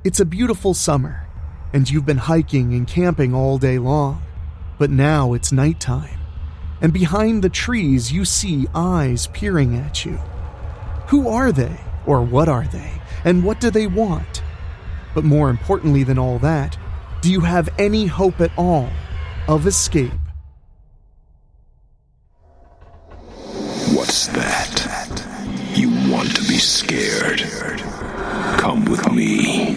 It's a beautiful summer, and you've been hiking and camping all day long. But now it's nighttime, and behind the trees you see eyes peering at you. Who are they, or what are they, and what do they want? But more importantly than all that, do you have any hope at all of escape? What's that? You want to be scared? Come with me.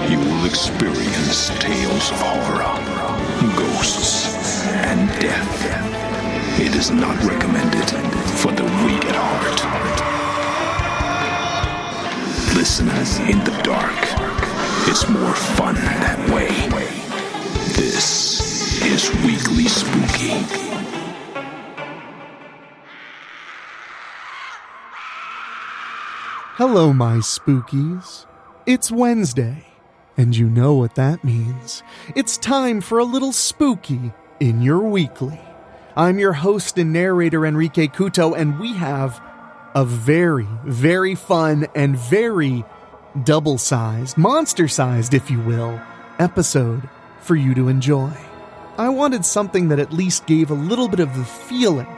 You will experience tales of horror, ghosts, and death. It is not recommended for the weak at heart. Listen in the dark. It's more fun that way. This is Weekly Spooky. Hello, my spookies. It's Wednesday, and you know what that means. It's time for a little spooky in your weekly. I'm your host and narrator, Enrique Couto, and we have a very, very fun and very double-sized, monster-sized, if you will, episode for you to enjoy. I wanted something that at least gave a little bit of the feeling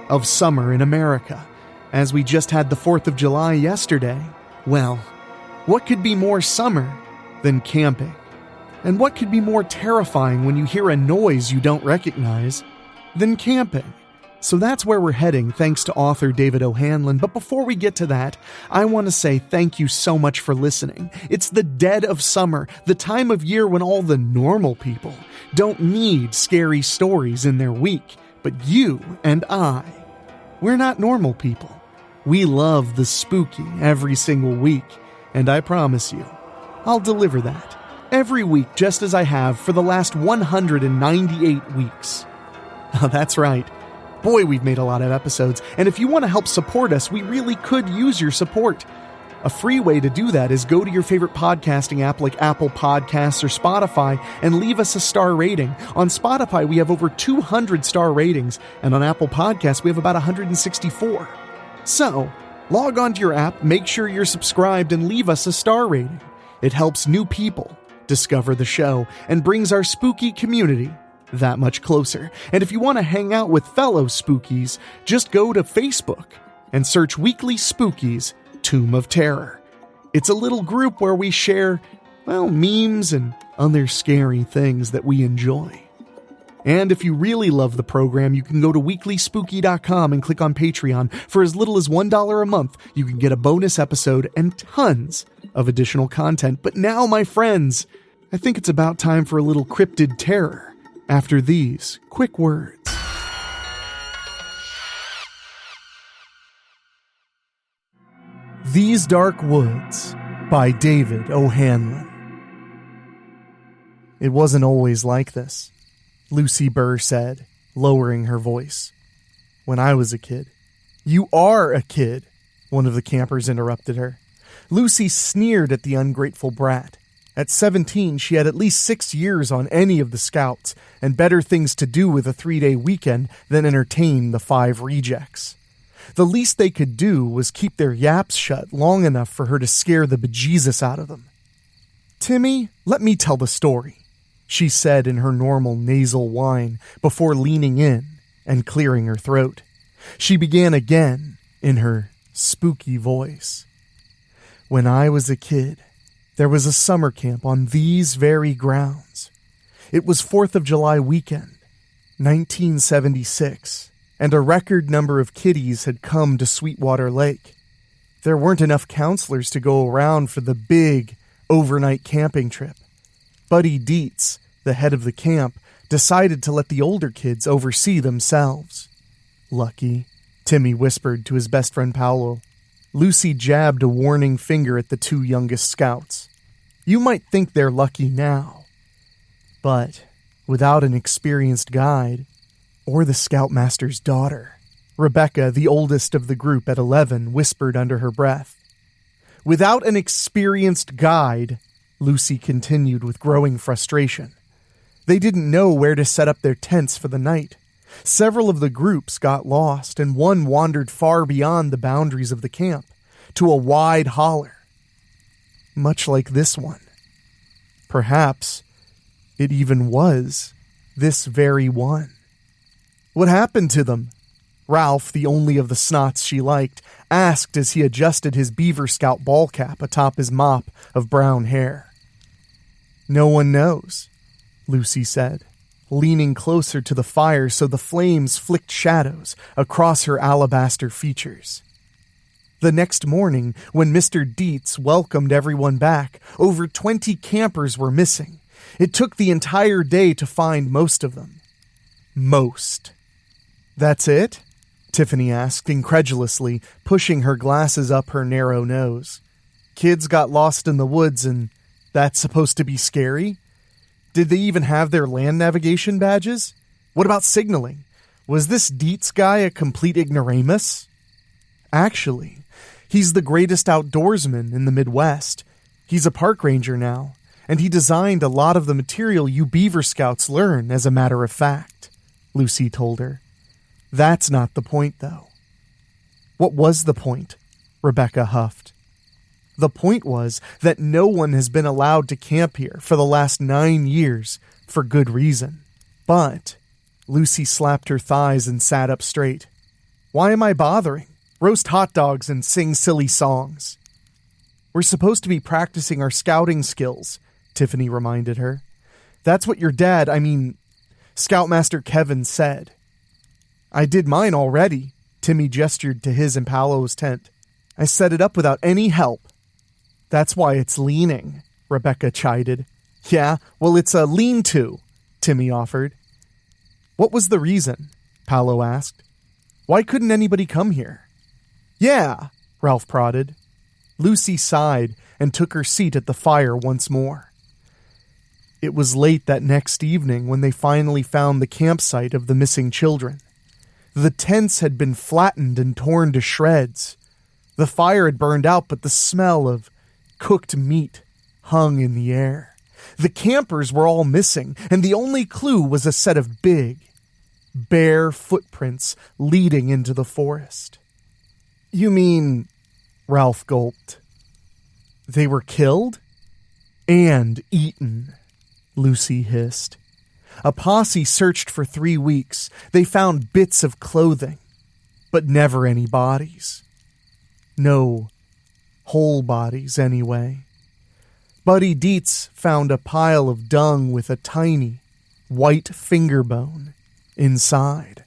of summer in America. As we just had the 4th of July yesterday, well, what could be more summer than camping? And what could be more terrifying when you hear a noise you don't recognize than camping? So that's where we're heading, thanks to author David O'Hanlon. But before we get to that, I want to say thank you so much for listening. It's the dead of summer, the time of year when all the normal people don't need scary stories in their week. But you and I, we're not normal people. We love the spooky every single week, and I promise you, I'll deliver that every week just as I have for the last 198 weeks. Oh, that's right. Boy, we've made a lot of episodes, and if you want to help support us, we really could use your support. A free way to do that is go to your favorite podcasting app like Apple Podcasts or Spotify and leave us a star rating. On Spotify, we have over 200 star ratings, and on Apple Podcasts, we have about 164. So, log onto your app, make sure you're subscribed, and leave us a star rating. It helps new people discover the show and brings our spooky community that much closer. And if you want to hang out with fellow spookies, just go to Facebook and search Weekly Spookies Tomb of Terror. It's a little group where we share, well, memes and other scary things that we enjoy. And if you really love the program, you can go to weeklyspooky.com and click on Patreon. For as little as $1 a month, you can get a bonus episode and tons of additional content. But now, my friends, I think it's about time for a little cryptid terror after these quick words. These Dark Woods by David O'Hanlon. It wasn't always like this, Lucy Burr said, lowering her voice. When I was a kid. You are a kid, one of the campers interrupted her. Lucy sneered at the ungrateful brat. At 17, she had at least 6 years on any of the scouts, and better things to do with a 3-day weekend than entertain the 5 rejects. The least they could do was keep their yaps shut long enough for her to scare the bejesus out of them. Timmy, let me tell the story, she said in her normal nasal whine before leaning in and clearing her throat. She began again in her spooky voice. When I was a kid, there was a summer camp on these very grounds. It was 4th of July weekend, 1976, and a record number of kiddies had come to Sweetwater Lake. There weren't enough counselors to go around for the big overnight camping trip. Buddy Dietz, the head of the camp, decided to let the older kids oversee themselves. Lucky, Timmy whispered to his best friend Paolo. Lucy jabbed a warning finger at the 2 youngest scouts. You might think they're lucky now, but without an experienced guide, or the scoutmaster's daughter, Rebecca, the oldest of the group at 11, whispered under her breath. Without an experienced guide, Lucy continued with growing frustration. They didn't know where to set up their tents for the night. Several of the groups got lost, and one wandered far beyond the boundaries of the camp, to a wide holler. Much like this one. Perhaps it even was this very one. What happened to them? Ralph, the only of the snots she liked, asked as he adjusted his Beaver Scout ball cap atop his mop of brown hair. No one knows, Lucy said, leaning closer to the fire so the flames flicked shadows across her alabaster features. The next morning, when Mr. Dietz welcomed everyone back, over 20 campers were missing. It took the entire day to find most of them. Most. That's it? Tiffany asked incredulously, pushing her glasses up her narrow nose. Kids got lost in the woods and that's supposed to be scary? Did they even have their land navigation badges? What about signaling? Was this Dietz guy a complete ignoramus? Actually, he's the greatest outdoorsman in the Midwest. He's a park ranger now, and he designed a lot of the material you Beaver Scouts learn, as a matter of fact, Lucy told her. That's not the point, though. What was the point? Rebecca huffed. The point was that no one has been allowed to camp here for the last 9 years, for good reason. But, Lucy slapped her thighs and sat up straight. Why am I bothering? Roast hot dogs and sing silly songs. We're supposed to be practicing our scouting skills, Tiffany reminded her. That's what your dad, Scoutmaster Kevin said. I did mine already, Timmy gestured to his and Paolo's tent. I set it up without any help. That's why it's leaning, Rebecca chided. Yeah, well, it's a lean-to, Timmy offered. What was the reason? Paolo asked. Why couldn't anybody come here? Yeah, Ralph prodded. Lucy sighed and took her seat at the fire once more. It was late that next evening when they finally found the campsite of the missing children. The tents had been flattened and torn to shreds. The fire had burned out, but the smell of cooked meat hung in the air. The campers were all missing, and the only clue was a set of big, bare footprints leading into the forest. You mean, Ralph gulped. They were killed? And eaten, Lucy hissed. A posse searched for 3 weeks. They found bits of clothing, but never any bodies. No whole bodies, anyway. Buddy Dietz found a pile of dung with a tiny, white finger bone inside.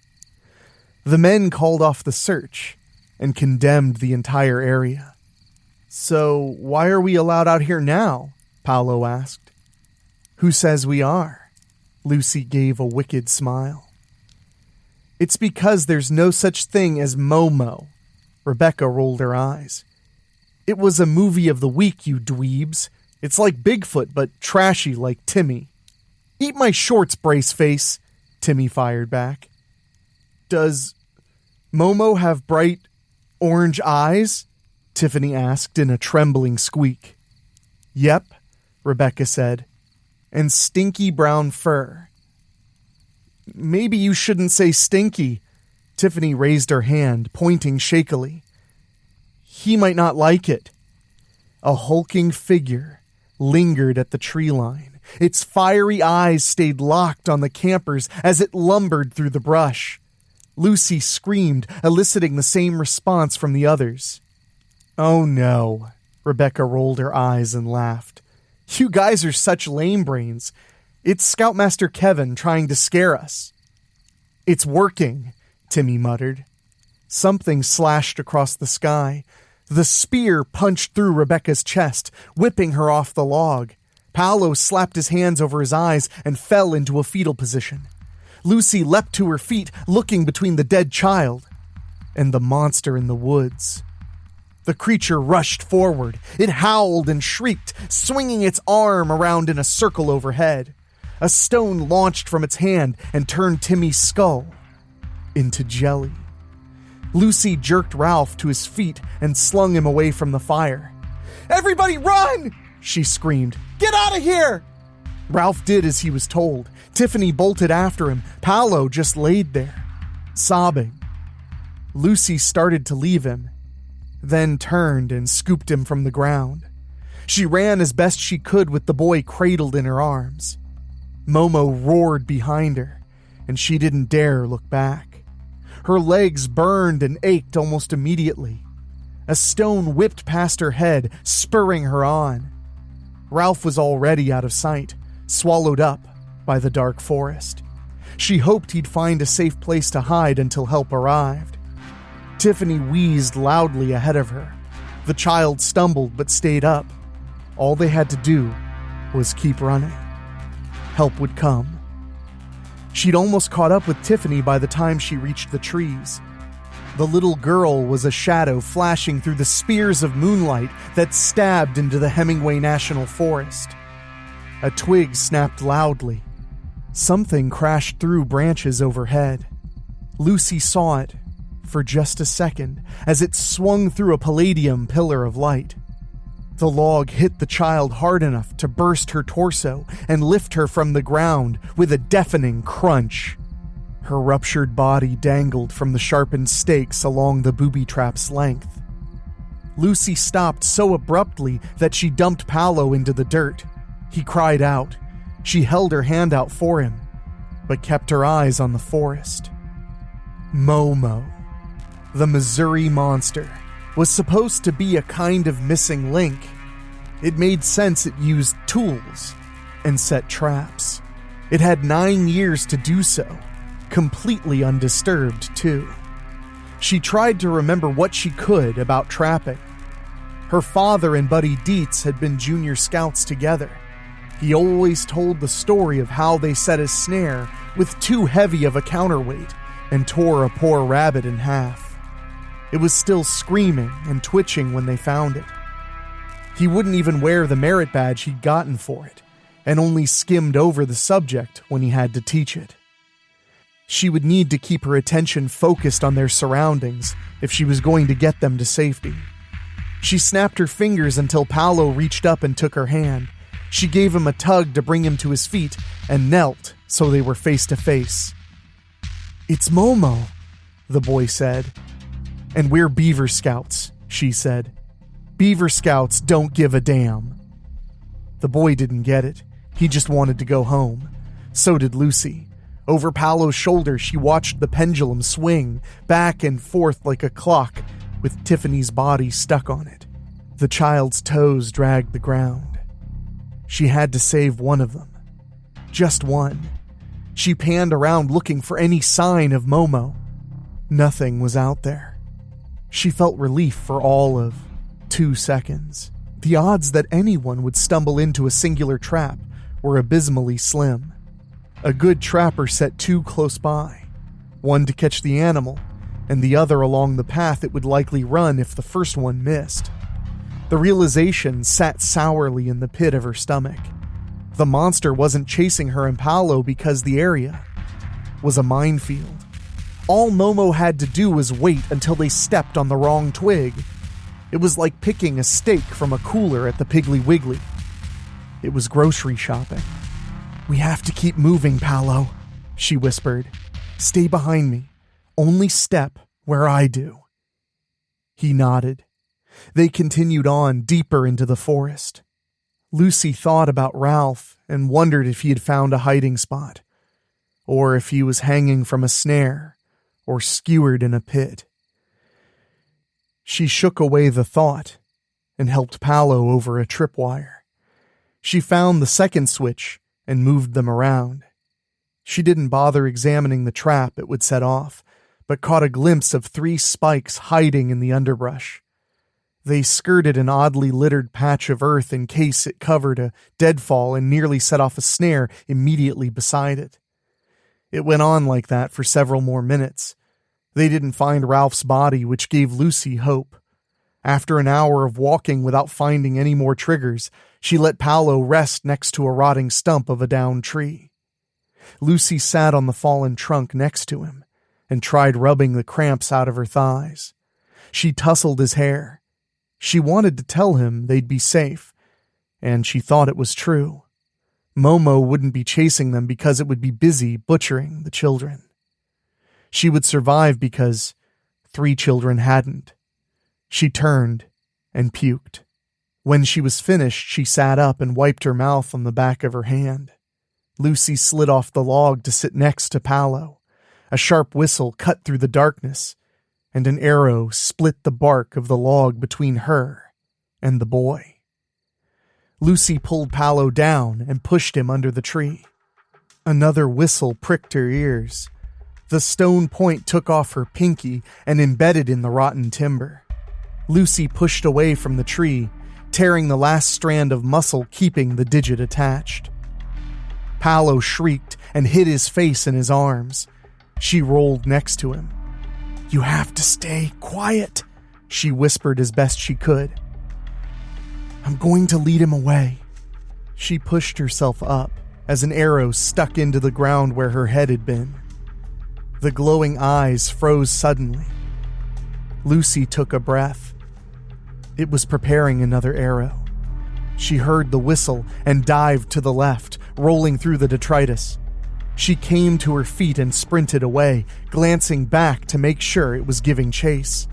The men called off the search and condemned the entire area. So why are we allowed out here now? Paolo asked. Who says we are? Lucy gave a wicked smile. It's because there's no such thing as Momo. Rebecca rolled her eyes. It was a movie of the week, you dweebs. It's like Bigfoot, but trashy like Timmy. Eat my shorts, Braceface, Timmy fired back. Does Momo have bright orange eyes? Tiffany asked in a trembling squeak. Yep, Rebecca said. And stinky brown fur. Maybe you shouldn't say stinky. Tiffany raised her hand, pointing shakily. He might not like it. A hulking figure lingered at the tree line. Its fiery eyes stayed locked on the campers as it lumbered through the brush. Lucy screamed, eliciting the same response from the others. Oh no, Rebecca rolled her eyes and laughed. You guys are such lame brains. It's Scoutmaster Kevin trying to scare us. It's working, Timmy muttered. Something slashed across the sky. The spear punched through Rebecca's chest, whipping her off the log. Paolo slapped his hands over his eyes and fell into a fetal position. Lucy leapt to her feet, looking between the dead child and the monster in the woods. The creature rushed forward. It howled and shrieked, swinging its arm around in a circle overhead. A stone launched from its hand and turned Timmy's skull into jelly. Lucy jerked Ralph to his feet and slung him away from the fire. Everybody run! She screamed. Get out of here! Ralph did as he was told. Tiffany bolted after him. Paolo just laid there, sobbing. Lucy started to leave him, then turned and scooped him from the ground. She ran as best she could with the boy cradled in her arms. Momo roared behind her, and she didn't dare look back. Her legs burned and ached almost immediately. A stone whipped past her head, spurring her on. Ralph was already out of sight, swallowed up by the dark forest. She hoped he'd find a safe place to hide until help arrived. Tiffany wheezed loudly ahead of her. The child stumbled but stayed up. All they had to do was keep running. Help would come. She'd almost caught up with Tiffany by the time she reached the trees. The little girl was a shadow flashing through the spears of moonlight that stabbed into the Hemingway National Forest. A twig snapped loudly. Something crashed through branches overhead. Lucy saw it for just a second as it swung through a palladium pillar of light. The log hit the child hard enough to burst her torso and lift her from the ground with a deafening crunch. Her ruptured body dangled from the sharpened stakes along the booby trap's length. Lucy stopped so abruptly that she dumped Paolo into the dirt. He cried out. She held her hand out for him, but kept her eyes on the forest. Momo, the Missouri monster, was supposed to be a kind of missing link. It made sense it used tools and set traps. It had 9 years to do so, completely undisturbed too. She tried to remember what she could about trapping. Her father and Buddy Dietz had been junior scouts together. He always told the story of how they set a snare with too heavy of a counterweight and tore a poor rabbit in half. It was still screaming and twitching when they found it. He wouldn't even wear the merit badge he'd gotten for it, and only skimmed over the subject when he had to teach it. She would need to keep her attention focused on their surroundings if she was going to get them to safety. She snapped her fingers until Paolo reached up and took her hand. She gave him a tug to bring him to his feet and knelt so they were face to face. "It's Momo," the boy said. "And we're Beaver Scouts," she said. "Beaver Scouts don't give a damn." The boy didn't get it. He just wanted to go home. So did Lucy. Over Paolo's shoulder, she watched the pendulum swing back and forth like a clock, with Tiffany's body stuck on it. The child's toes dragged the ground. She had to save one of them. Just one. She panned around looking for any sign of Momo. Nothing was out there. She felt relief for all of 2 seconds. The odds that anyone would stumble into a singular trap were abysmally slim. A good trapper set 2 close by, one to catch the animal, and the other along the path it would likely run if the first one missed. The realization sat sourly in the pit of her stomach. The monster wasn't chasing her and Paolo because the area was a minefield. All Momo had to do was wait until they stepped on the wrong twig. It was like picking a steak from a cooler at the Piggly Wiggly. It was grocery shopping. "We have to keep moving, Paolo," she whispered. "Stay behind me. Only step where I do." He nodded. They continued on deeper into the forest. Lucy thought about Ralph and wondered if he had found a hiding spot, or if he was hanging from a snare or skewered in a pit. She shook away the thought and helped Paolo over a tripwire. She found the second switch and moved them around. She didn't bother examining the trap it would set off, but caught a glimpse of 3 spikes hiding in the underbrush. They skirted an oddly littered patch of earth in case it covered a deadfall and nearly set off a snare immediately beside it. It went on like that for several more minutes. They didn't find Ralph's body, which gave Lucy hope. After an hour of walking without finding any more triggers, she let Paolo rest next to a rotting stump of a downed tree. Lucy sat on the fallen trunk next to him and tried rubbing the cramps out of her thighs. She tousled his hair. She wanted to tell him they'd be safe, and she thought it was true. Momo wouldn't be chasing them because it would be busy butchering the children. She would survive because 3 children hadn't. She turned and puked. When she was finished, she sat up and wiped her mouth on the back of her hand. Lucy slid off the log to sit next to Paolo. A sharp whistle cut through the darkness, and an arrow split the bark of the log between her and the boy. Lucy pulled Paolo down and pushed him under the tree. Another whistle pricked her ears. The stone point took off her pinky and embedded in the rotten timber. Lucy pushed away from the tree, tearing the last strand of muscle keeping the digit attached. Paolo shrieked and hid his face in his arms. She rolled next to him. "You have to stay quiet," she whispered as best she could. "I'm going to lead him away." She pushed herself up as an arrow stuck into the ground where her head had been. The glowing eyes froze suddenly. Lucy took a breath. It was preparing another arrow. She heard the whistle and dived to the left, rolling through the detritus. She came to her feet and sprinted away, glancing back to make sure it was giving chase.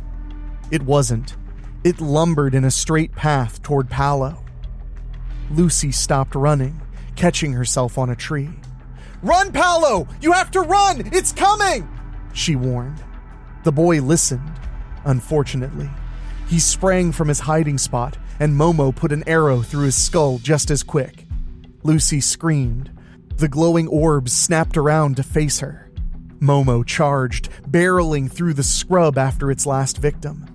It wasn't. It lumbered in a straight path toward Paolo. Lucy stopped running, catching herself on a tree. "Run, Paolo! You have to run! It's coming!" she warned. The boy listened, unfortunately. He sprang from his hiding spot, and Momo put an arrow through his skull just as quick. Lucy screamed. The glowing orbs snapped around to face her. Momo charged, barreling through the scrub after its last victim.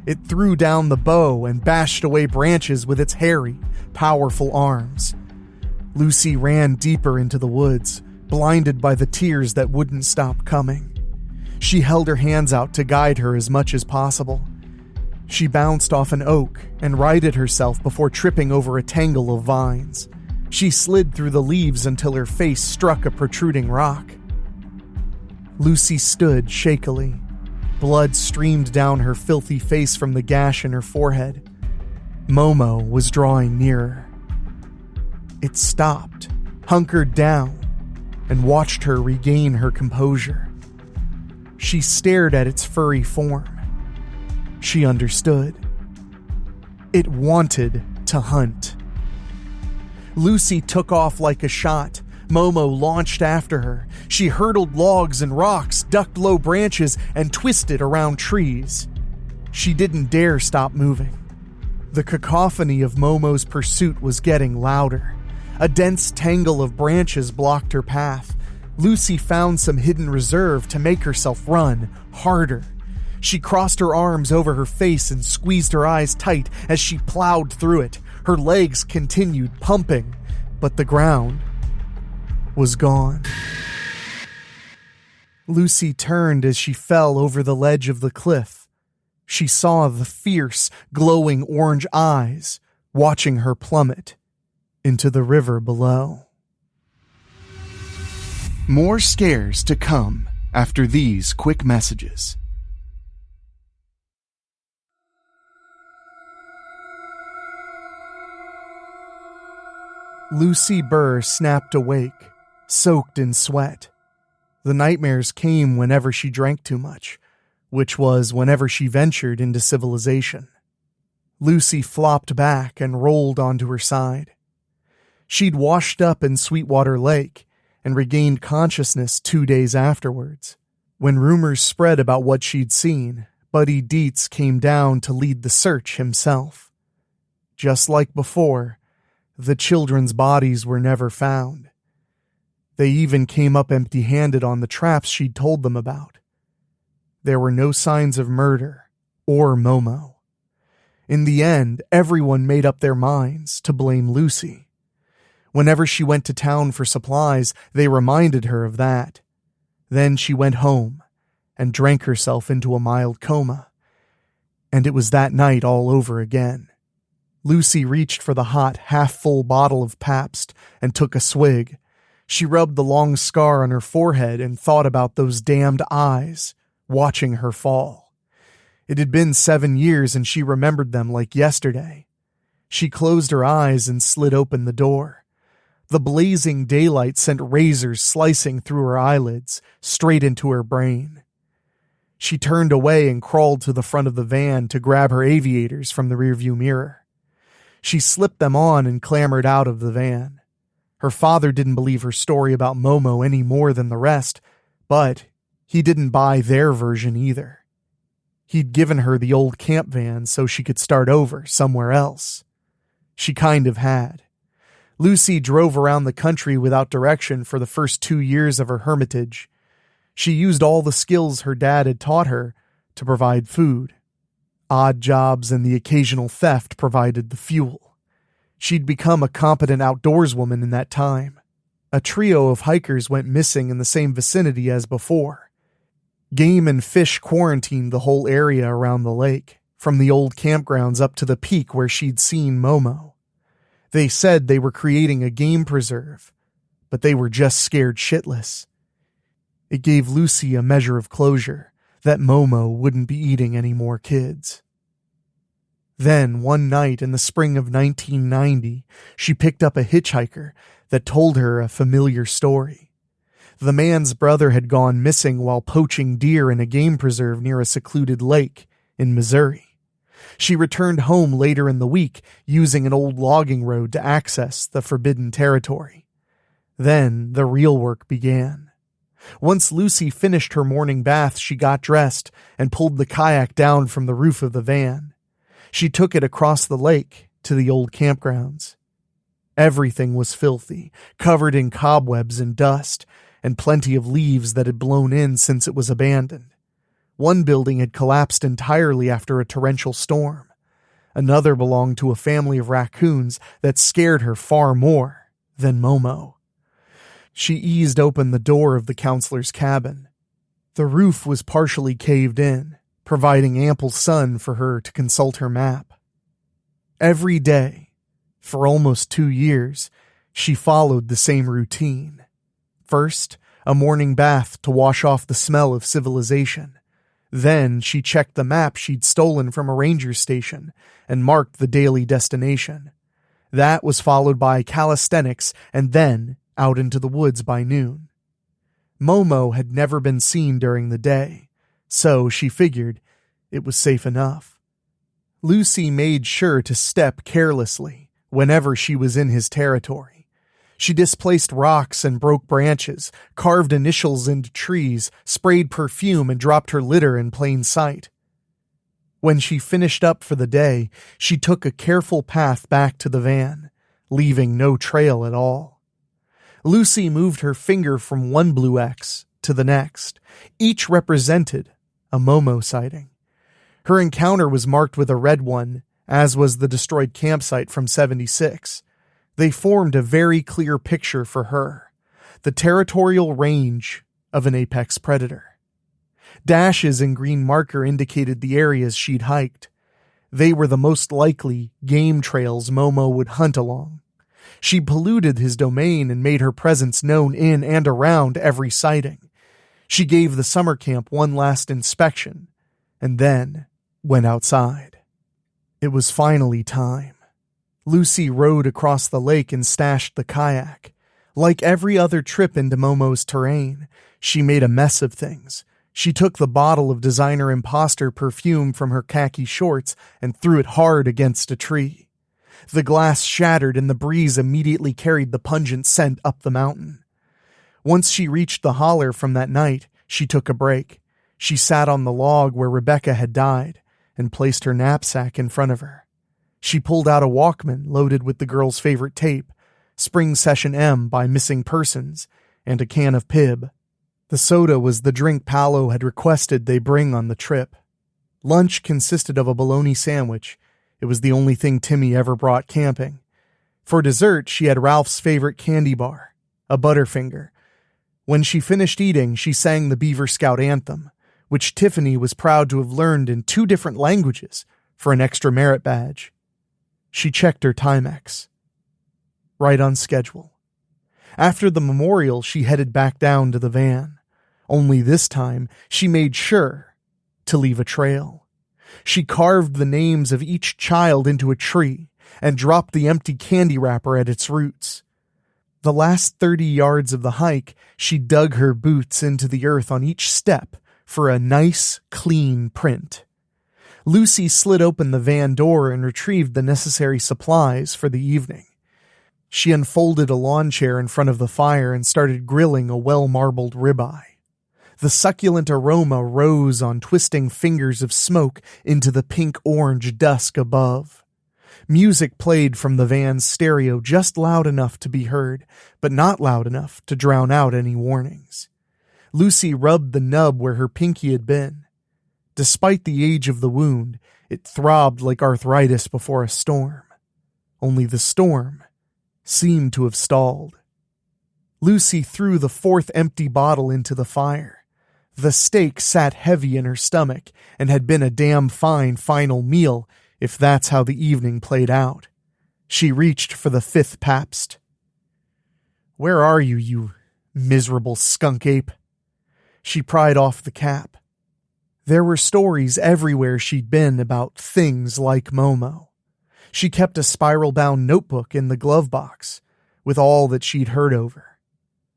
It threw down the bow and bashed away branches with its hairy, powerful arms. Lucy ran deeper into the woods, blinded by the tears that wouldn't stop coming. She held her hands out to guide her as much as possible. She bounced off an oak and righted herself before tripping over a tangle of vines. She slid through the leaves until her face struck a protruding rock. Lucy stood shakily. Blood streamed down her filthy face from the gash in her forehead. Momo was drawing nearer. It stopped, hunkered down, and watched her regain her composure. She stared at its furry form. She understood. It wanted to hunt. Lucy took off like a shot. Momo launched after her. She hurdled logs and rocks, ducked low branches, and twisted around trees. She didn't dare stop moving. The cacophony of Momo's pursuit was getting louder. A dense tangle of branches blocked her path. Lucy found some hidden reserve to make herself run harder. She crossed her arms over her face and squeezed her eyes tight as she plowed through it. Her legs continued pumping, but the ground was gone. Lucy turned as she fell over the ledge of the cliff. She saw the fierce, glowing orange eyes watching her plummet into the river below. More scares to come after these quick messages. Lucy Burr snapped awake, soaked in sweat. The nightmares came whenever she drank too much, which was whenever she ventured into civilization. Lucy flopped back and rolled onto her side. She'd washed up in Sweetwater Lake and regained consciousness 2 days afterwards. When rumors spread about what she'd seen, Buddy Dietz came down to lead the search himself. Just like before, the children's bodies were never found. They even came up empty-handed on the traps she'd told them about. There were no signs of murder or Momo. In the end, everyone made up their minds to blame Lucy. Whenever she went to town for supplies, they reminded her of that. Then she went home and drank herself into a mild coma. And it was that night all over again. Lucy reached for the hot, half-full bottle of Pabst and took a swig. She rubbed the long scar on her forehead and thought about those damned eyes watching her fall. It had been 7 years and she remembered them like yesterday. She closed her eyes and slid open the door. The blazing daylight sent razors slicing through her eyelids, straight into her brain. She turned away and crawled to the front of the van to grab her aviators from the rearview mirror. She slipped them on and clambered out of the van. Her father didn't believe her story about Momo any more than the rest, but he didn't buy their version either. He'd given her the old camp van so she could start over somewhere else. She kind of had. Lucy drove around the country without direction for the first 2 years of her hermitage. She used all the skills her dad had taught her to provide food. Odd jobs and the occasional theft provided the fuel. She'd become a competent outdoorswoman in that time. A trio of hikers went missing in the same vicinity as before. Game and fish quarantined the whole area around the lake, from the old campgrounds up to the peak where she'd seen Momo. They said they were creating a game preserve, but they were just scared shitless. It gave Lucy a measure of closure that Momo wouldn't be eating any more kids. Then, one night in the spring of 1990, she picked up a hitchhiker that told her a familiar story. The man's brother had gone missing while poaching deer in a game preserve near a secluded lake in Missouri. She returned home later in the week using an old logging road to access the forbidden territory. Then the real work began. Once Lucy finished her morning bath, she got dressed and pulled the kayak down from the roof of the van. She took it across the lake to the old campgrounds. Everything was filthy, covered in cobwebs and dust, and plenty of leaves that had blown in since it was abandoned. One building had collapsed entirely after a torrential storm. Another belonged to a family of raccoons that scared her far more than Momo. She eased open the door of the counselor's cabin. The roof was partially caved in, providing ample sun for her to consult her map. Every day, for almost 2 years, she followed the same routine. First, a morning bath to wash off the smell of civilization. Then she checked the map she'd stolen from a ranger station and marked the daily destination. That was followed by calisthenics and then out into the woods by noon. Momo had never been seen during the day, so she figured it was safe enough. Lucy made sure to step carelessly whenever she was in his territory. She displaced rocks and broke branches, carved initials into trees, sprayed perfume, and dropped her litter in plain sight. When she finished up for the day, she took a careful path back to the van, leaving no trail at all. Lucy moved her finger from one blue X to the next. Each represented a Momo sighting. Her encounter was marked with a red one, as was the destroyed campsite from '76. They formed a very clear picture for her, the territorial range of an apex predator. Dashes in green marker indicated the areas she'd hiked. They were the most likely game trails Momo would hunt along. She polluted his domain and made her presence known in and around every sighting. She gave the summer camp one last inspection, and then went outside. It was finally time. Lucy rowed across the lake and stashed the kayak. Like every other trip into Momo's terrain, she made a mess of things. She took the bottle of designer imposter perfume from her khaki shorts and threw it hard against a tree. The glass shattered and the breeze immediately carried the pungent scent up the mountain. Once she reached the holler from that night, she took a break. She sat on the log where Rebecca had died and placed her knapsack in front of her. She pulled out a Walkman loaded with the girl's favorite tape, Spring Session M by Missing Persons, and a can of Pib. The soda was the drink Paolo had requested they bring on the trip. Lunch consisted of a bologna sandwich. It was the only thing Timmy ever brought camping. For dessert, she had Ralph's favorite candy bar, a Butterfinger. When she finished eating, she sang the Beaver Scout anthem, which Tiffany was proud to have learned in 2 different languages for an extra merit badge. She checked her Timex. Right on schedule. After the memorial, she headed back down to the van. Only this time, she made sure to leave a trail. She carved the names of each child into a tree and dropped the empty candy wrapper at its roots. The last 30 yards of the hike, she dug her boots into the earth on each step for a nice, clean print. Lucy slid open the van door and retrieved the necessary supplies for the evening. She unfolded a lawn chair in front of the fire and started grilling a well-marbled ribeye. The succulent aroma rose on twisting fingers of smoke into the pink-orange dusk above. Music played from the van's stereo just loud enough to be heard, but not loud enough to drown out any warnings. Lucy rubbed the nub where her pinky had been. Despite the age of the wound, it throbbed like arthritis before a storm. Only the storm seemed to have stalled. Lucy threw the fourth empty bottle into the fire. The steak sat heavy in her stomach and had been a damn fine final meal if that's how the evening played out. She reached for the fifth Pabst. "Where are you, you miserable skunk ape?" She pried off the cap. There were stories everywhere she'd been about things like Momo. She kept a spiral-bound notebook in the glove box with all that she'd heard over.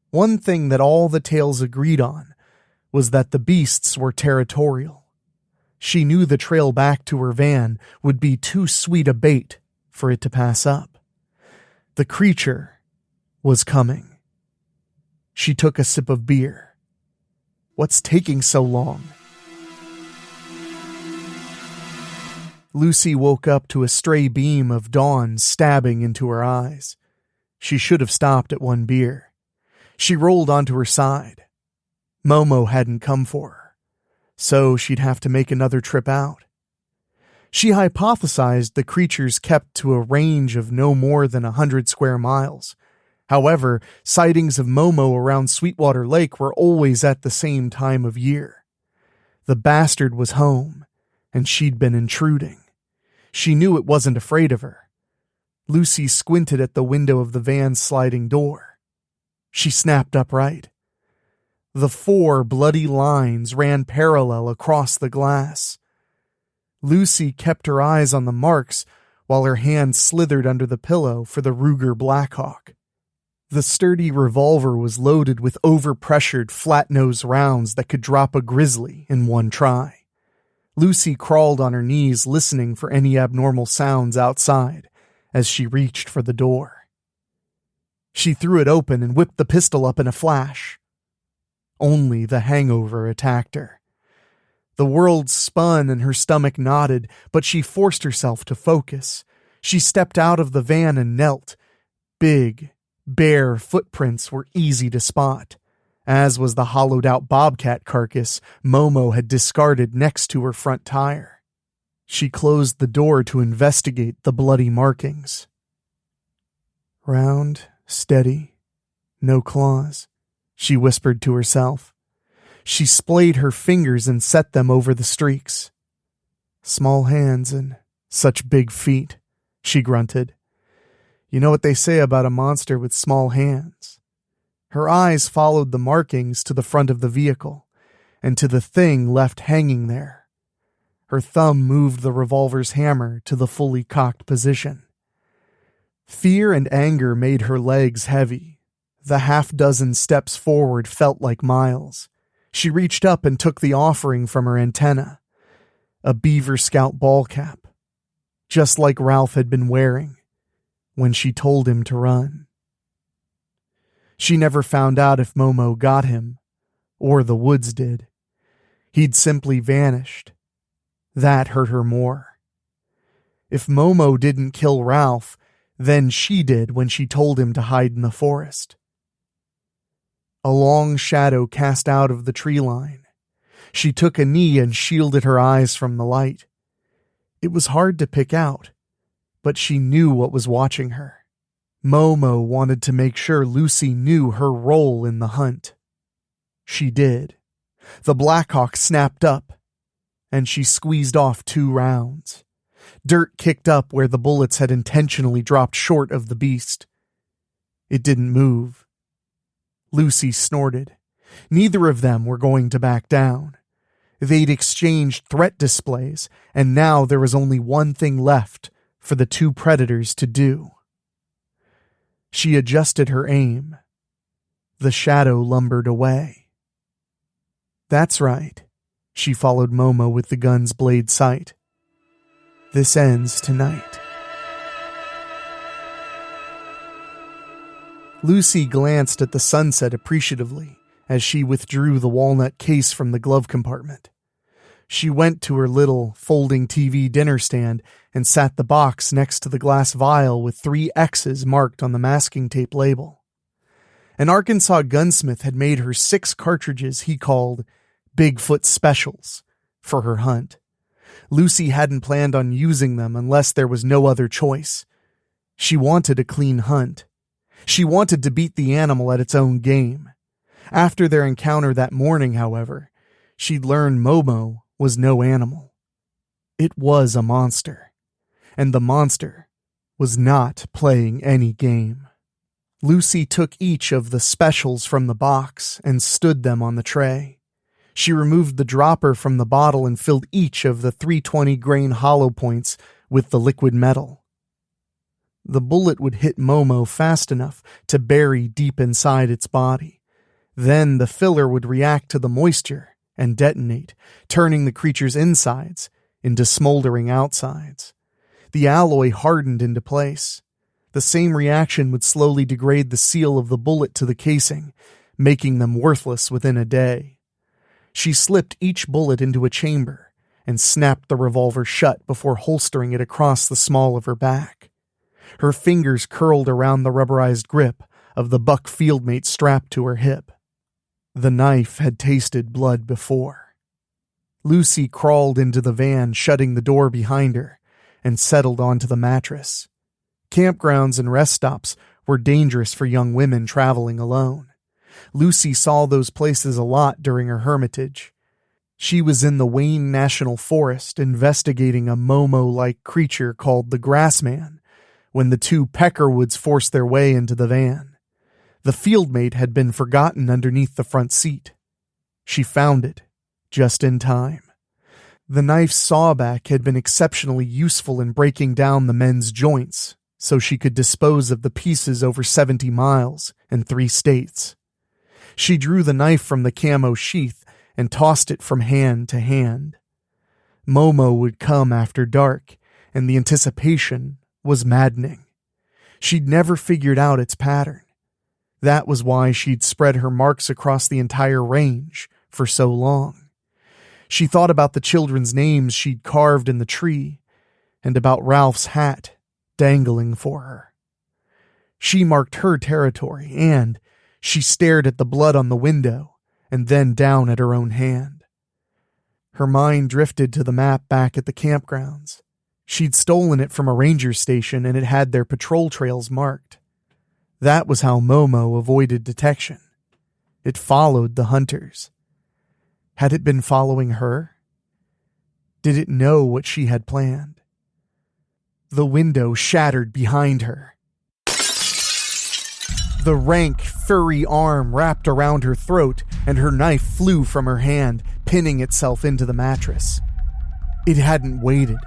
One thing that all the tales agreed on was that the beasts were territorial. She knew the trail back to her van would be too sweet a bait for it to pass up. The creature was coming. She took a sip of beer. What's taking so long? Lucy woke up to a stray beam of dawn stabbing into her eyes. She should have stopped at one beer. She rolled onto her side. Momo hadn't come for her, so she'd have to make another trip out. She hypothesized the creatures kept to a range of no more than 100 square miles. However, sightings of Momo around Sweetwater Lake were always at the same time of year. The bastard was home, and she'd been intruding. She knew it wasn't afraid of her. Lucy squinted at the window of the van's sliding door. She snapped upright. The 4 bloody lines ran parallel across the glass. Lucy kept her eyes on the marks while her hand slithered under the pillow for the Ruger Blackhawk. The sturdy revolver was loaded with overpressured flat-nosed rounds that could drop a grizzly in one try. Lucy crawled on her knees listening for any abnormal sounds outside as she reached for the door. She threw it open and whipped the pistol up in a flash. Only the hangover attacked her. The world spun and her stomach knotted, but she forced herself to focus. She stepped out of the van and knelt. Big, bare footprints were easy to spot, as was the hollowed-out bobcat carcass Momo had discarded next to her front tire. She closed the door to investigate the bloody markings. Round, steady, no claws, she whispered to herself. She splayed her fingers and set them over the streaks. Small hands and such big feet, she grunted. You know what they say about a monster with small hands. Her eyes followed the markings to the front of the vehicle, and to the thing left hanging there. Her thumb moved the revolver's hammer to the fully cocked position. Fear and anger made her legs heavy. The 6 steps forward felt like miles. She reached up and took the offering from her antenna. A Beaver Scout ball cap, just like Ralph had been wearing when she told him to run. She never found out if Momo got him, or the woods did. He'd simply vanished. That hurt her more. If Momo didn't kill Ralph, then she did when she told him to hide in the forest. A long shadow cast out of the tree line. She took a knee and shielded her eyes from the light. It was hard to pick out, but she knew what was watching her. Momo wanted to make sure Lucy knew her role in the hunt. She did. The Blackhawk snapped up, and she squeezed off 2 rounds. Dirt kicked up where the bullets had intentionally dropped short of the beast. It didn't move. Lucy snorted. Neither of them were going to back down. They'd exchanged threat displays, and now there was only one thing left for the 2 predators to do. She adjusted her aim. The shadow lumbered away. That's right. She followed Momo with the gun's blade sight. This ends tonight. Lucy glanced at the sunset appreciatively as she withdrew the walnut case from the glove compartment. She went to her little folding TV dinner stand and sat the box next to the glass vial with 3 X's marked on the masking tape label. An Arkansas gunsmith had made her 6 cartridges he called Bigfoot Specials for her hunt. Lucy hadn't planned on using them unless there was no other choice. She wanted a clean hunt. She wanted to beat the animal at its own game. After their encounter that morning, however, she'd learned Momo was no animal. It was a monster, and the monster was not playing any game. Lucy took each of the specials from the box and stood them on the tray. She removed the dropper from the bottle and filled each of the 320 grain hollow points with the liquid metal. The bullet would hit Momo fast enough to bury deep inside its body. Then the filler would react to the moisture and detonate, turning the creature's insides into smoldering outsides. The alloy hardened into place. The same reaction would slowly degrade the seal of the bullet to the casing, making them worthless within a day. She slipped each bullet into a chamber and snapped the revolver shut before holstering it across the small of her back. Her fingers curled around the rubberized grip of the buck fieldmate strapped to her hip. The knife had tasted blood before. Lucy crawled into the van, shutting the door behind her, and settled onto the mattress. Campgrounds and rest stops were dangerous for young women traveling alone. Lucy saw those places a lot during her hermitage. She was in the Wayne National Forest investigating a Momo-like creature called the Grassman when the 2 Peckerwoods forced their way into the van. The fieldmate had been forgotten underneath the front seat. She found it, just in time. The knife's sawback had been exceptionally useful in breaking down the men's joints, so she could dispose of the pieces over 70 miles and 3 states. She drew the knife from the camo sheath and tossed it from hand to hand. Momo would come after dark, and the anticipation was maddening. She'd never figured out its pattern. That was why she'd spread her marks across the entire range for so long. She thought about the children's names she'd carved in the tree, and about Ralph's hat dangling for her. She marked her territory, and she stared at the blood on the window and then down at her own hand. Her mind drifted to the map back at the campgrounds. She'd stolen it from a ranger station, and it had their patrol trails marked. That was how Momo avoided detection. It followed the hunters. Had it been following her? Did it know what she had planned? The window shattered behind her. The rank, furry arm wrapped around her throat, and her knife flew from her hand, pinning itself into the mattress. It hadn't waited.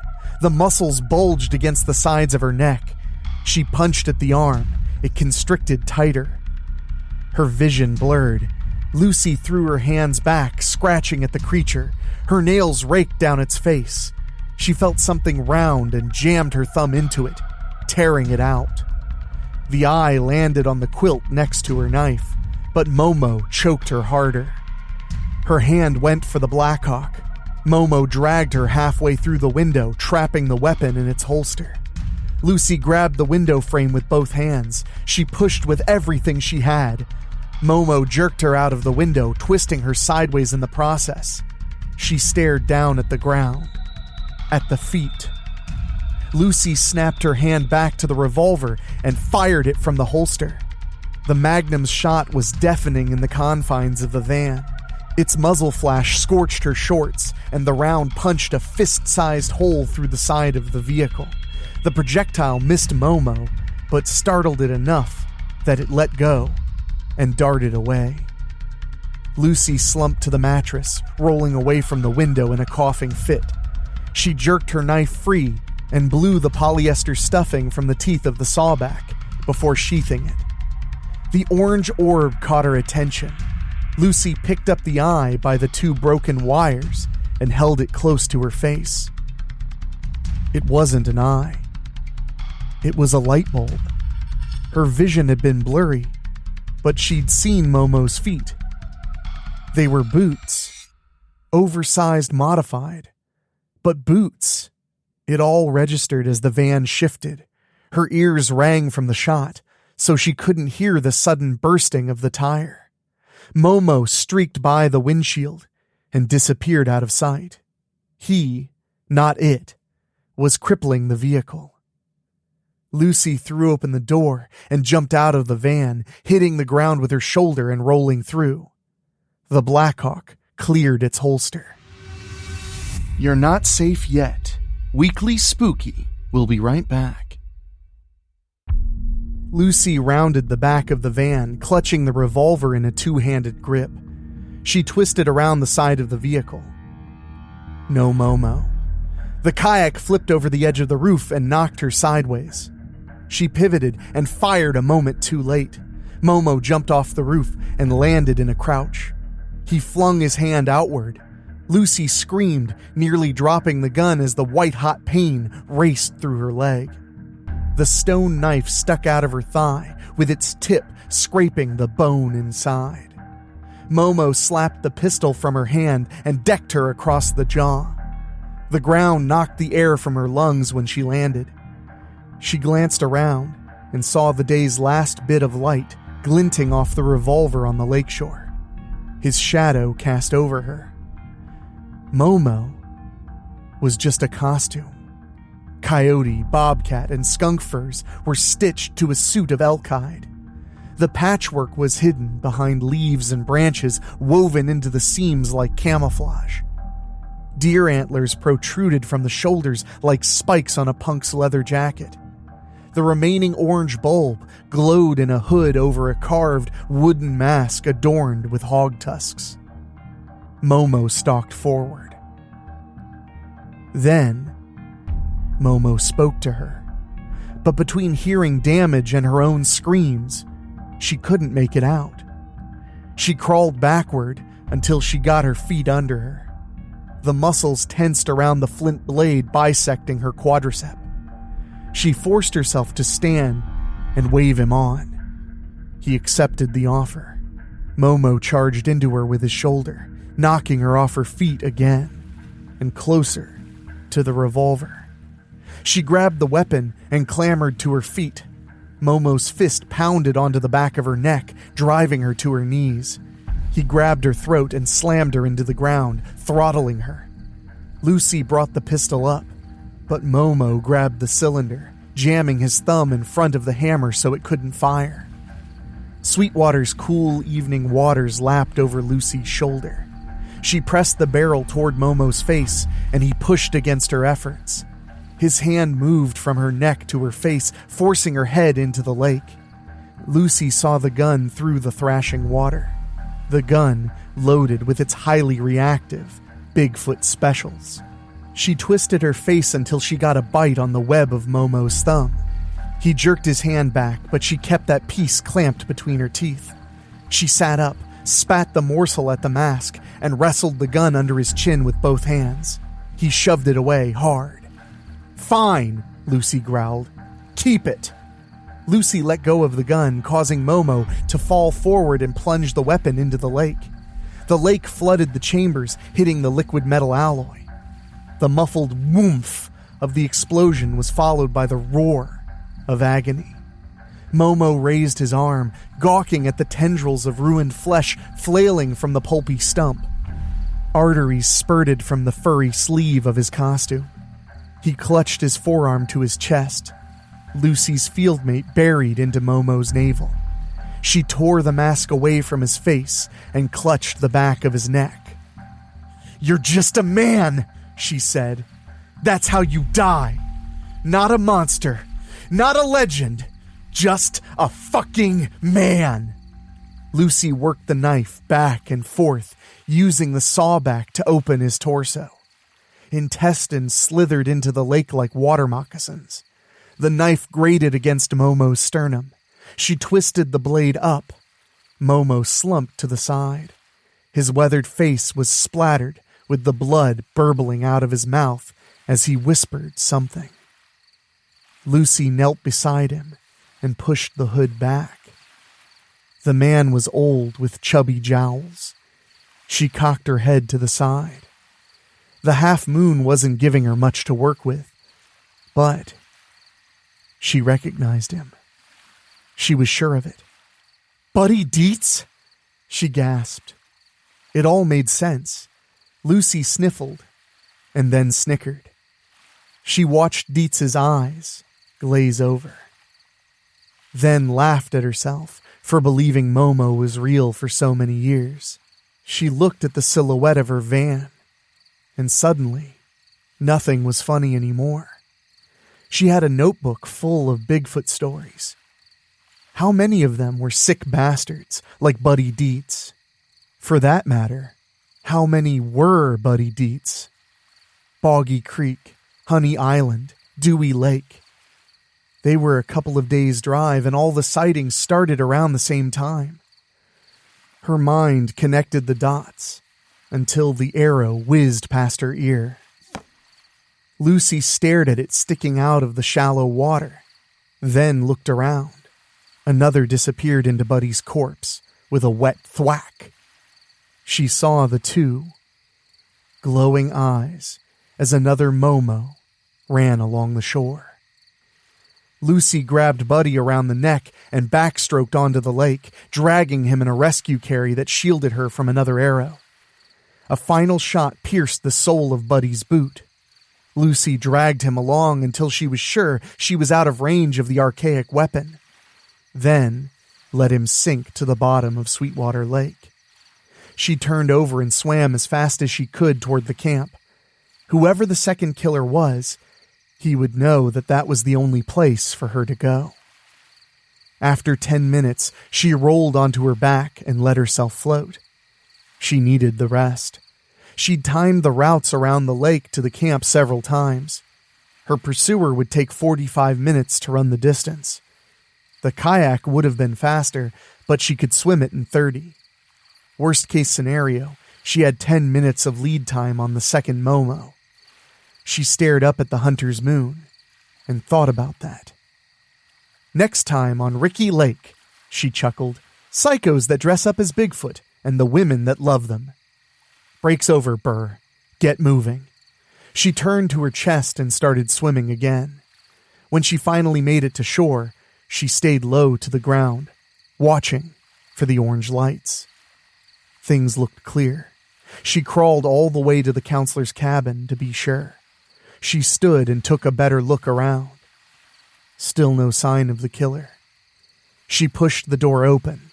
The muscles bulged against the sides of her neck. She punched at the arm. It constricted tighter. Her vision blurred. Lucy threw her hands back, scratching at the creature. Her nails raked down its face. She felt something round and jammed her thumb into it, tearing it out. The eye landed on the quilt next to her knife, but Momo choked her harder. Her hand went for the Blackhawk. Momo dragged her halfway through the window, trapping the weapon in its holster. Lucy grabbed the window frame with both hands. She pushed with everything she had. Momo jerked her out of the window, twisting her sideways in the process. She stared down at the ground, at the feet. Lucy snapped her hand back to the revolver and fired it from the holster. The Magnum's shot was deafening in the confines of the van. Its muzzle flash scorched her shorts, and the round punched a fist-sized hole through the side of the vehicle. The projectile missed Momo, but startled it enough that it let go and darted away. Lucy slumped to the mattress, rolling away from the window in a coughing fit. She jerked her knife free and blew the polyester stuffing from the teeth of the sawback, before sheathing it. The orange orb caught her attention. Lucy picked up the eye by the 2 broken wires and held it close to her face. It wasn't an eye. It was a light bulb. Her vision had been blurry, but she'd seen Momo's feet. They were boots. Oversized modified, but boots. It all registered as the van shifted. Her ears rang from the shot, so she couldn't hear the sudden bursting of the tire. Momo streaked by the windshield and disappeared out of sight. He, not it, was crippling the vehicle. Lucy threw open the door and jumped out of the van, hitting the ground with her shoulder and rolling through. The Blackhawk cleared its holster. You're not safe yet. Weekly Spooky will be right back. Lucy rounded the back of the van, clutching the revolver in a 2-handed grip. She twisted around the side of the vehicle. No Momo. The kayak flipped over the edge of the roof and knocked her sideways. She pivoted and fired a moment too late. Momo jumped off the roof and landed in a crouch. He flung his hand outward. Lucy screamed, nearly dropping the gun as the white-hot pain raced through her leg. The stone knife stuck out of her thigh, with its tip scraping the bone inside. Momo slapped the pistol from her hand and decked her across the jaw. The ground knocked the air from her lungs when she landed. She glanced around and saw the day's last bit of light glinting off the revolver on the lakeshore. His shadow cast over her. Momo was just a costume. Coyote, bobcat, and skunk furs were stitched to a suit of elk hide. The patchwork was hidden behind leaves and branches woven into the seams like camouflage. Deer antlers protruded from the shoulders like spikes on a punk's leather jacket. The remaining orange bulb glowed in a hood over a carved wooden mask adorned with hog tusks. Momo stalked forward. Then, Momo spoke to her, but between hearing damage and her own screams, she couldn't make it out. She crawled backward until she got her feet under her. The muscles tensed around the flint blade bisecting her quadricep. She forced herself to stand and wave him on. He accepted the offer. Momo charged into her with his shoulder, knocking her off her feet again, and closer to the revolver. She grabbed the weapon and clambered to her feet. Momo's fist pounded onto the back of her neck, driving her to her knees. He grabbed her throat and slammed her into the ground, throttling her. Lucy brought the pistol up, but Momo grabbed the cylinder, jamming his thumb in front of the hammer so it couldn't fire. Sweetwater's cool evening waters lapped over Lucy's shoulder. She pressed the barrel toward Momo's face, and he pushed against her efforts. His hand moved from her neck to her face, forcing her head into the lake. Lucy saw the gun through the thrashing water. The gun loaded with its highly reactive Bigfoot specials. She twisted her face until she got a bite on the web of Momo's thumb. He jerked his hand back, but she kept that piece clamped between her teeth. She sat up, spat the morsel at the mask, and wrestled the gun under his chin with both hands. He shoved it away hard. "Fine," Lucy growled. "Keep it." Lucy let go of the gun, causing Momo to fall forward and plunge the weapon into the lake. The lake flooded the chambers, hitting the liquid metal alloy. The muffled whoomph of the explosion was followed by the roar of agony. Momo raised his arm, gawking at the tendrils of ruined flesh flailing from the pulpy stump. Arteries spurted from the furry sleeve of his costume. He clutched his forearm to his chest. Lucy's fieldmate buried into Momo's navel. She tore the mask away from his face and clutched the back of his neck. "You're just a man," she said. "That's how you die. Not a monster, not a legend, just a fucking man." Lucy worked the knife back and forth, using the sawback to open his torso. Intestines slithered into the lake like water moccasins. The knife grated against Momo's sternum. She twisted the blade up. Momo slumped to the side. His weathered face was splattered with the blood burbling out of his mouth as he whispered something. Lucy knelt beside him and pushed the hood back. The man was old with chubby jowls. She cocked her head to the side. The half moon wasn't giving her much to work with, but she recognized him. She was sure of it. "Buddy Dietz?" she gasped. It all made sense. Lucy sniffled and then snickered. She watched Dietz's eyes glaze over, then laughed at herself for believing Momo was real for so many years. She looked at the silhouette of her van, and suddenly, nothing was funny anymore. She had a notebook full of Bigfoot stories. How many of them were sick bastards like Buddy Dietz? For that matter, how many were Buddy Dietz? Boggy Creek, Honey Island, Dewey Lake. They were a couple of days' drive, and all the sightings started around the same time. Her mind connected the dots until the arrow whizzed past her ear. Lucy stared at it sticking out of the shallow water, then looked around. Another disappeared into Buddy's corpse with a wet thwack. She saw the two glowing eyes as another Momo ran along the shore. Lucy grabbed Buddy around the neck and backstroked onto the lake, dragging him in a rescue carry that shielded her from another arrow. A final shot pierced the sole of Buddy's boot. Lucy dragged him along until she was sure she was out of range of the archaic weapon, then let him sink to the bottom of Sweetwater Lake. She turned over and swam as fast as she could toward the camp. Whoever the second killer was, he would know that that was the only place for her to go. After 10 minutes, she rolled onto her back and let herself float. She needed the rest. She'd timed the routes around the lake to the camp several times. Her pursuer would take 45 minutes to run the distance. The kayak would have been faster, but she could swim it in 30. Worst case scenario, she had 10 minutes of lead time on the second Momo. She stared up at the hunter's moon and thought about that. Next time on Ricky Lake, she chuckled, psychos that dress up as Bigfoot and the women that love them. Break's over, Burr. Get moving. She turned to her chest and started swimming again. When she finally made it to shore, she stayed low to the ground, watching for the orange lights. Things looked clear. She crawled all the way to the counselor's cabin to be sure. She stood and took a better look around. Still no sign of the killer. She pushed the door open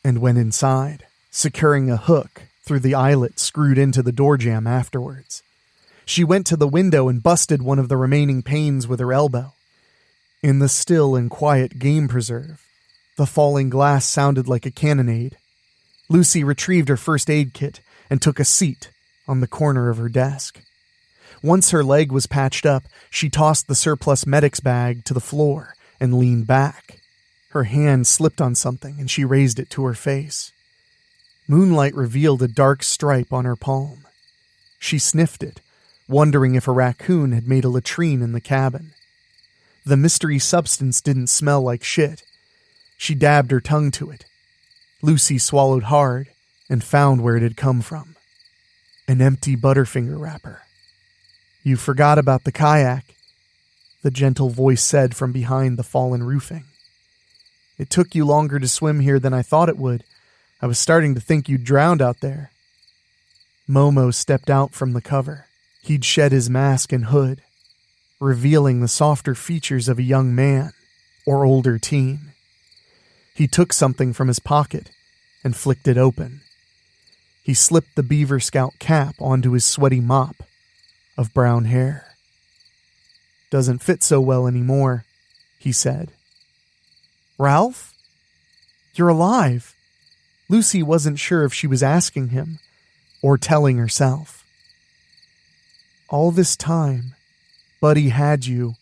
and went inside, securing a hook through the eyelet screwed into the door jamb afterwards. She went to the window and busted one of the remaining panes with her elbow. In the still and quiet game preserve, the falling glass sounded like a cannonade. Lucy retrieved her first aid kit and took a seat on the corner of her desk. Once her leg was patched up, she tossed the surplus medic's bag to the floor and leaned back. Her hand slipped on something and she raised it to her face. Moonlight revealed a dark stripe on her palm. She sniffed it, wondering if a raccoon had made a latrine in the cabin. The mystery substance didn't smell like shit. She dabbed her tongue to it. Lucy swallowed hard and found where it had come from. An empty Butterfinger wrapper. "You forgot about the kayak," the gentle voice said from behind the fallen roofing. "It took you longer to swim here than I thought it would. I was starting to think you'd drowned out there." Momo stepped out from the cover. He'd shed his mask and hood, revealing the softer features of a young man or older teen. He took something from his pocket and flicked it open. He slipped the Beaver Scout cap onto his sweaty mop of brown hair. "Doesn't fit so well anymore," he said. "Ralph? You're alive." Lucy wasn't sure if she was asking him or telling herself. "All this time, Buddy had you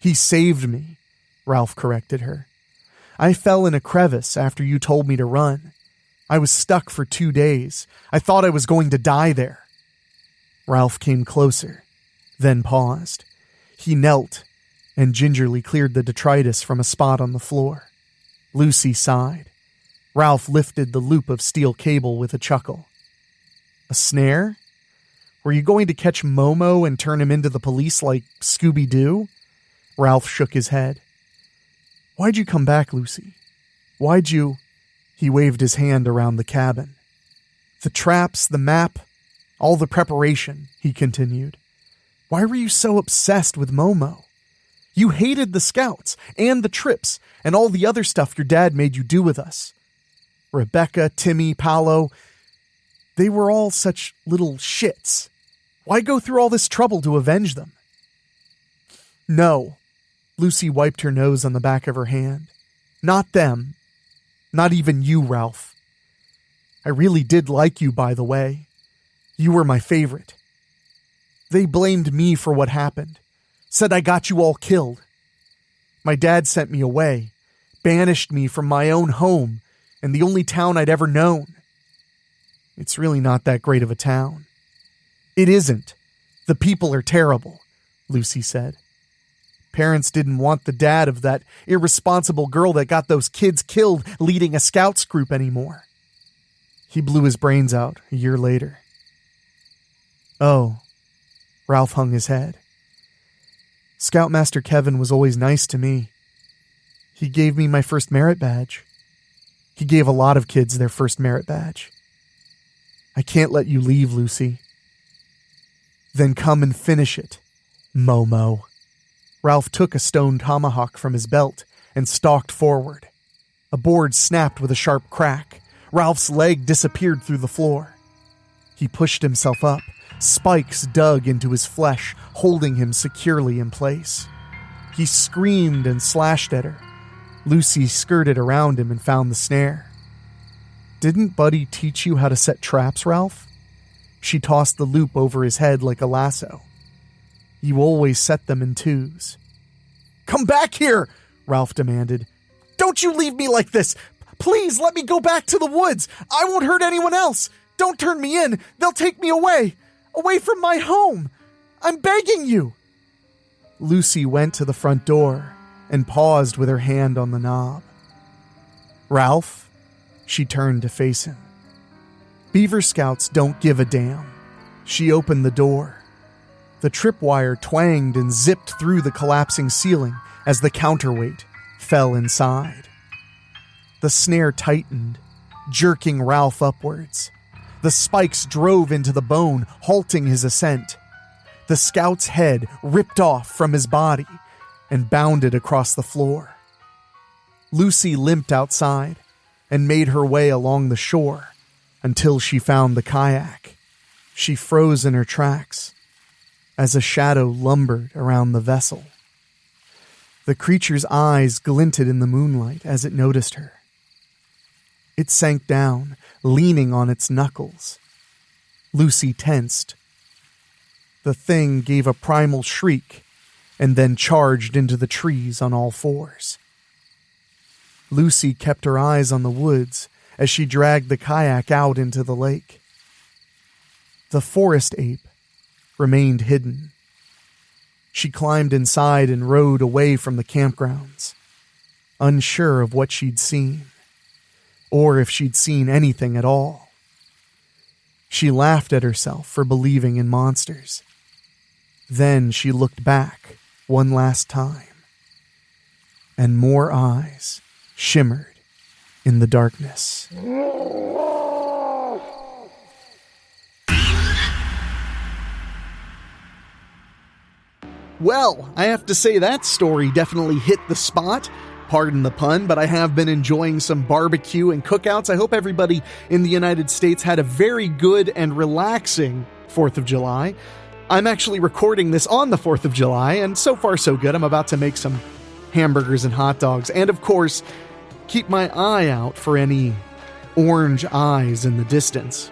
He saved me, Ralph corrected her. I fell in a crevice after you told me to run. I was stuck for 2 days. I thought I was going to die there. Ralph came closer, then paused. He knelt and gingerly cleared the detritus from a spot on the floor. Lucy sighed. Ralph lifted the loop of steel cable with a chuckle. A snare? Were you going to catch Momo and turn him into the police like Scooby-Doo? Ralph shook his head. Why'd you come back, Lucy? Why'd you... He waved his hand around the cabin. The traps, the map, all the preparation, he continued. Why were you so obsessed with Momo? You hated the scouts and the trips and all the other stuff your dad made you do with us. Rebecca, Timmy, Paolo, they were all such little shits. Why go through all this trouble to avenge them? No. Lucy wiped her nose on the back of her hand. Not them. Not even you, Ralph. I really did like you, by the way. You were my favorite. They blamed me for what happened. Said I got you all killed. My dad sent me away. Banished me from my own home and the only town I'd ever known. It's really not that great of a town. It isn't. The people are terrible, Lucy said. Parents didn't want the dad of that irresponsible girl that got those kids killed leading a scouts group anymore. He blew his brains out a year later. Oh, Ralph hung his head. Scoutmaster Kevin was always nice to me. He gave me my first merit badge. He gave a lot of kids their first merit badge. I can't let you leave, Lucy. Then come and finish it, Momo. Ralph took a stone tomahawk from his belt and stalked forward. A board snapped with a sharp crack. Ralph's leg disappeared through the floor. He pushed himself up. Spikes dug into his flesh, holding him securely in place. He screamed and slashed at her. Lucy skirted around him and found the snare. Didn't Buddy teach you how to set traps, Ralph? She tossed the loop over his head like a lasso. You always set them in twos. Come back here, Ralph demanded. Don't you leave me like this. Please let me go back to the woods. I won't hurt anyone else. Don't turn me in. They'll take me away. Away from my home. I'm begging you. Lucy went to the front door and paused with her hand on the knob. Ralph, she turned to face him. Beaver Scouts don't give a damn. She opened the door. The tripwire twanged and zipped through the collapsing ceiling as the counterweight fell inside. The snare tightened, jerking Ralph upwards. The spikes drove into the bone, halting his ascent. The scout's head ripped off from his body and bounded across the floor. Lucy limped outside and made her way along the shore until she found the kayak. She froze in her tracks as a shadow lumbered around the vessel. The creature's eyes glinted in the moonlight as it noticed her. It sank down, leaning on its knuckles. Lucy tensed. The thing gave a primal shriek and then charged into the trees on all fours. Lucy kept her eyes on the woods as she dragged the kayak out into the lake. The forest ape remained hidden. She climbed inside and rode away from the campgrounds, unsure of what she'd seen, or if she'd seen anything at all. She laughed at herself for believing in monsters. Then she looked back one last time, and more eyes shimmered in the darkness. Well, I have to say that story definitely hit the spot. Pardon the pun, but I have been enjoying some barbecue and cookouts. I hope everybody in the United States had a very good and relaxing 4th of July. I'm actually recording this on the 4th of July, and so far so good. I'm about to make some hamburgers and hot dogs, and of course, keep my eye out for any orange eyes in the distance.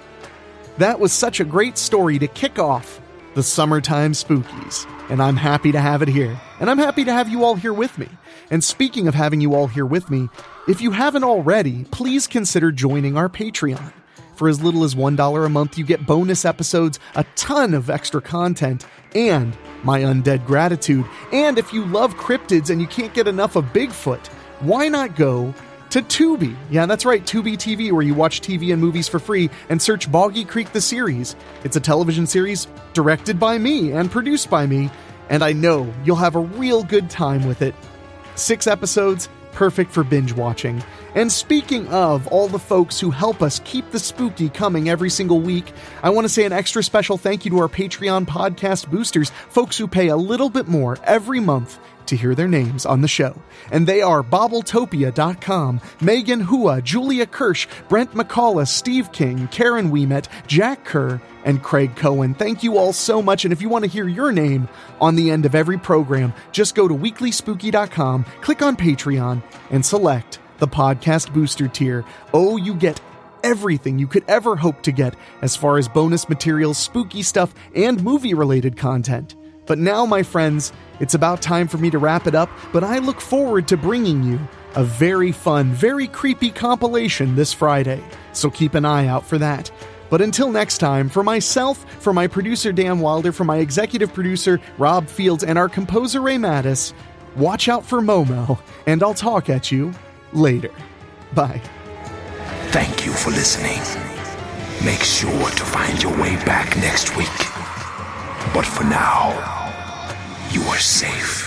That was such a great story to kick off the Summertime Spookies. And I'm happy to have it here. And I'm happy to have you all here with me. And speaking of having you all here with me, if you haven't already, please consider joining our Patreon. For as little as $1 a month, you get bonus episodes, a ton of extra content, and my undead gratitude. And if you love cryptids and you can't get enough of Bigfoot, why not go to Tubi? Yeah, that's right, Tubi TV, where you watch TV and movies for free, and search Boggy Creek the series. It's a television series directed by me and produced by me, and I know you'll have a real good time with it. 6 episodes, perfect for binge watching. And speaking of all the folks who help us keep the spooky coming every single week, I want to say an extra special thank you to our Patreon podcast boosters, folks who pay a little bit more every month to hear their names on the show. And they are Bobbletopia.com, Megan Hua, Julia Kirsch, Brent McCullough, Steve King, Karen Weemet, Jack Kerr, and Craig Cohen. Thank you all so much, and if you want to hear your name on the end of every program, just go to weeklyspooky.com, click on Patreon, and select the podcast booster tier. Oh, you get everything you could ever hope to get as far as bonus materials, spooky stuff, and movie-related content. But now, my friends, it's about time for me to wrap it up, but I look forward to bringing you a very fun, very creepy compilation this Friday, so keep an eye out for that. But until next time, for myself, for my producer Dan Wilder, for my executive producer Rob Fields, and our composer Ray Mattis, watch out for Momo, and I'll talk at you later. Bye. Thank you for listening. Make sure to find your way back next week. But for now, you are safe.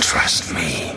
Trust me.